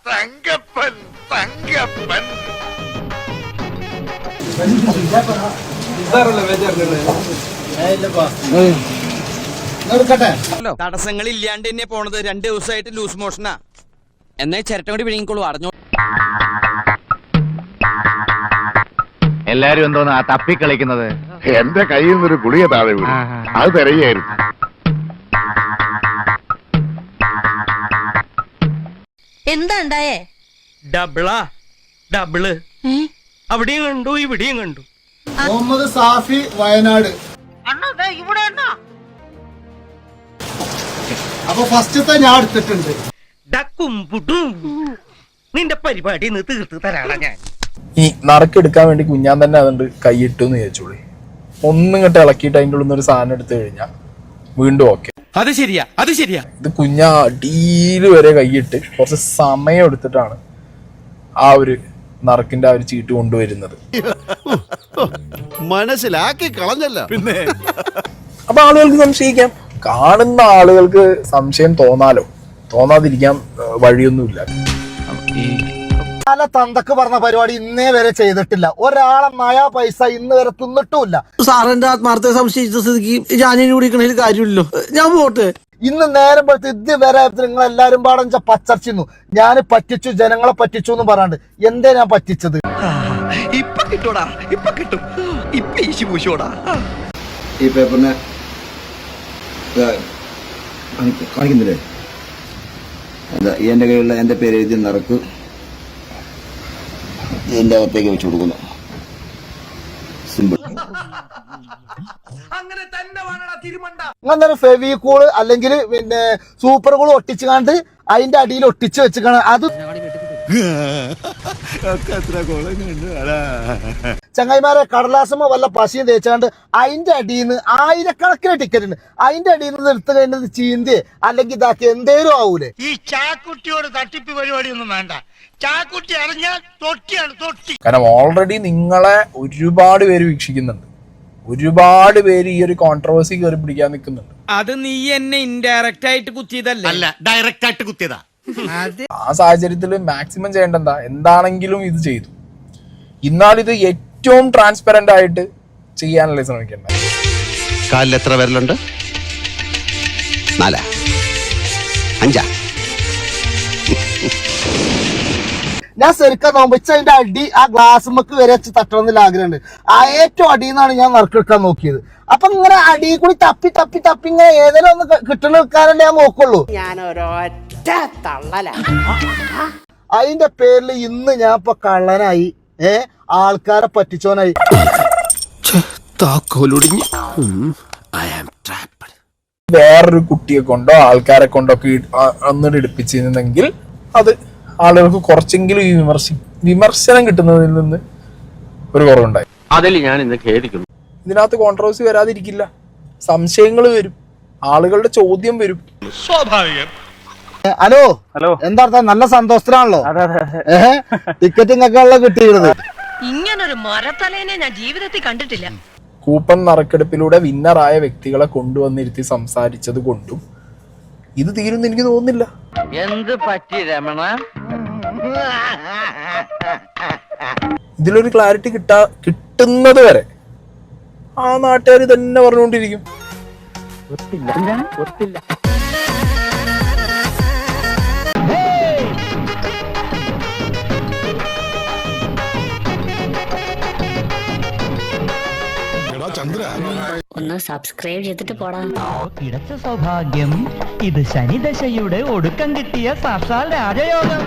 തങ്കപ്പൻ തങ്കപ്പൻ. തടസ്സങ്ങൾ ഇല്ലാണ്ട് തന്നെ പോണത് 2 ദിവസമായിട്ട് ലൂസ് മോഷനാ. എന്നാ ചിരട്ടം കൂടി വിഴുങ്ങിക്കോളൂ. അറിഞ്ഞോ എല്ലാരും എന്തോന്നാ തപ്പിക്കളിക്കുന്നത്? എന്റെ കയ്യിൽ നിന്നൊരു ഗുളിക താഴെ വീണു. അത് തിരയായിരുന്നു. എന്താ ഉണ്ടായേ? ഡബിള് അവിടെയും കണ്ടു ഇവിടെയും കണ്ടു. മുഹമ്മദ് സാഫി വയനാട്. അപ്പൊ ഫസ്റ്റത്തെ ഞാൻ എടുത്തിട്ടുണ്ട്. ഡക്കും പുട്ടും നിന്റെ പരിപാടി തീർത്ത് തരാടാ ഞാൻ. ഈ നറുക്കെടുക്കാൻ വേണ്ടി കുഞ്ഞാൻ തന്നെ അതുകൊണ്ട് കൈയിട്ടു എന്ന് ചോദിച്ചോളി. ഒന്നിങ്ങോട്ട് ഇളക്കിയിട്ട് അതിൻ്റെ ഉള്ളിൽ നിന്ന് ഒരു സാധനം എടുത്തു കഴിഞ്ഞാൽ വീണ്ടും ഓക്കെ. അത് ശരിയാ. ഇത് കുഞ്ഞ അടിയിൽ വരെ കൈയിട്ട് കുറച്ച് സമയം എടുത്തിട്ടാണ് ആ ഒരു നറുക്കിന്റെ ആ ഒരു ചീട്ട് കൊണ്ടുവരുന്നത്. മനസ്സിലാക്കി കളഞ്ഞല്ല പിന്നെ. അപ്പൊ ആളുകൾക്ക് സംശയിക്കാം. കാണുന്ന ആളുകൾക്ക് സംശയം തോന്നാതിരിക്കാൻ വഴിയൊന്നുമില്ല. പല തന്തക്ക് പറഞ്ഞ പരിപാടി ഇന്നേ വരെ ചെയ്തിട്ടില്ല. ഒരാളെ നയാ പൈസ ഇന്ന് വരെ തിന്നിട്ടുമില്ല. സാറിന്റെ ആത്മാർത്ഥ സംശയിച്ച സ്ഥിതിക്ക് ഞാനിനി കുടിക്കണതിൽ കാര്യമില്ലല്ലോ. ഞാൻ പോട്ടെ. ഇന്ന് നേരം പോലത്തെ ഇതുവരെ നിങ്ങൾ എല്ലാരും പാടഞ്ച പച്ചർച്ചിന്നു. ഞാൻ പറ്റിച്ചു, ജനങ്ങളെ പറ്റിച്ചു എന്ന് പറയാണ്ട് എന്തേ ഞാൻ പറ്റിച്ചത്? ഇപ്പൊ കിട്ടൂടാ, ഇപ്പൊ കിട്ടും. ഇപ്പൊ ഈശി പൂശോടാ. ഈ പേപ്പറിന് കാണിക്കുന്നില്ലേ? എന്താ എന്റെ കയ്യിലുള്ള എന്റെ പേര് എഴുതി നറുക്ക് എന്റെ അകത്തേക്ക് വെച്ച് കൊടുക്കുന്നു. സിമ്പിൾ. അങ്ങനെ ഫെവിക്കൂള് അല്ലെങ്കിൽ പിന്നെ സൂപ്പർ കൂള് ഒട്ടിച്ചു കണ്ട് അതിന്റെ അടിയിൽ ഒട്ടിച്ച് വെച്ചിക്കാണ്. അത് ചങ്ങായിമാരെ കടലാസമോ വല്ല പശയും തേച്ചാണ്ട് അതിന്റെ അടിയിൽ നിന്ന് ആയിരക്കണക്കിന് ടിക്കറ്റ് ഉണ്ട്. അതിന്റെ അടിയിൽ നിന്ന് എടുത്തു കഴിഞ്ഞത് ചീന്തി അല്ലെങ്കിൽ ഇതാക്കി എന്തേലും ആവൂലേ? ഈ ചാക്കുട്ടിയോട് തട്ടിപ്പ് പരിപാടിയൊന്നും വേണ്ട. ചാക്കുട്ടി അറിഞ്ഞാൽ തൊട്ടിയാണ് തൊട്ടി. കാരണം ഓൾറെഡി നിങ്ങളെ ഒരുപാട് പേര് വീക്ഷിക്കുന്നുണ്ട്. ഒരുപാട് പേര് ഈ ഒരു കോൺട്രവേഴ്സി കയറി പിടിക്കാൻ നിൽക്കുന്നുണ്ട്. അത് നീ എന്നെ ഇൻഡയറക്റ്റ് ആയിട്ട് കുത്തിയതല്ല. അല്ല, ഡയറക്റ്റ് ആയിട്ട് കുത്തിയതാ. ആ സാഹചര്യത്തിൽ മാക്സിമം ചെയ്യേണ്ട എന്താണെങ്കിലും ഇത് ചെയ്തു. എന്നാലിത് ഏറ്റവും ട്രാൻസ്പെറന്റ് ആയിട്ട് ചെയ്യാനല്ലേ ശ്രമിക്കേണ്ട. കാലിൽ എത്ര വിരലുണ്ട്? 4 5. ഞാൻ ശരിക്കും നോമ്പിച്ച അതിന്റെ അടി ആ ഗ്ലാസ്മക്ക് വരെ വെച്ച് തട്ടണമെന്നുള്ള ആഗ്രഹമുണ്ട്. ആ ഏറ്റവും അടിയെന്നാണ് ഞാൻ നറുക്കെടുക്കാൻ നോക്കിയത്. അപ്പൊ ഇങ്ങനെ അടി കൂടി തപ്പി തപ്പി തപ്പി ഇങ്ങനെ ഏതെങ്കിലും ഒന്ന് കിട്ടണ വെക്കാനല്ലേ ഞാൻ നോക്കുള്ളൂ. അതിന്റെ പേരിൽ ഇന്ന് ഞാൻ ഇപ്പൊ കള്ളനായി, ആൾക്കാരെ പറ്റിച്ചോനായി. വേറൊരു കുട്ടിയെ കൊണ്ടോ ആൾക്കാരെ കൊണ്ടോ ഒക്കെ അന്നിട്ട് എടുപ്പിച്ചിരുന്നെങ്കിൽ അത് ആളുകൾക്ക് കുറച്ചെങ്കിലും ഈ വിമർശനം കിട്ടുന്നതിൽ നിന്ന് ഒരു കുറവുണ്ടായി. അതിൽ ഞാൻ ഇന്ന് ഖേദിക്കുന്നു. ഇതിനകത്ത് കോൺട്രവേഴ്സി വരാതിരിക്കില്ല. സംശയങ്ങൾ വരും, ആളുകളുടെ ചോദ്യം വരും. സ്വാഭാവികം. ഹലോ എന്താ നല്ല സന്തോഷത്തിലാണല്ലോ. ടിക്കറ്റിംഗ് ഒക്കെ കിട്ടിയിരുന്നത്. ഇങ്ങനൊരു മരത്തലേനെ ഞാൻ ജീവിതത്തിൽ കണ്ടിട്ടില്ല. കൂപ്പൺ നറുക്കെടുപ്പിലൂടെ വിന്നറായ വ്യക്തികളെ കൊണ്ടുവന്നിരുത്തി സംസാരിച്ചത് കൊണ്ടും ഇത് തീരുമെന്ന് എനിക്ക് തോന്നുന്നില്ല. എന്ത് പറ്റി രമണ? ഇതിലൊരു ക്ലാരിറ്റി കിട്ടുന്നത് വരെ ആ നാട്ടുകാർ തന്നെ പറഞ്ഞുകൊണ്ടിരിക്കും. ഒന്ന് സബ്സ്ക്രൈബ് ചെയ്തിട്ട് പോടാ. ഇടച്ച സൗഭാഗ്യം. ഇത് ശനിദശയുടെ ഒടുക്കം കിട്ടിയ സാക്ഷാൽ രാജയോഗം.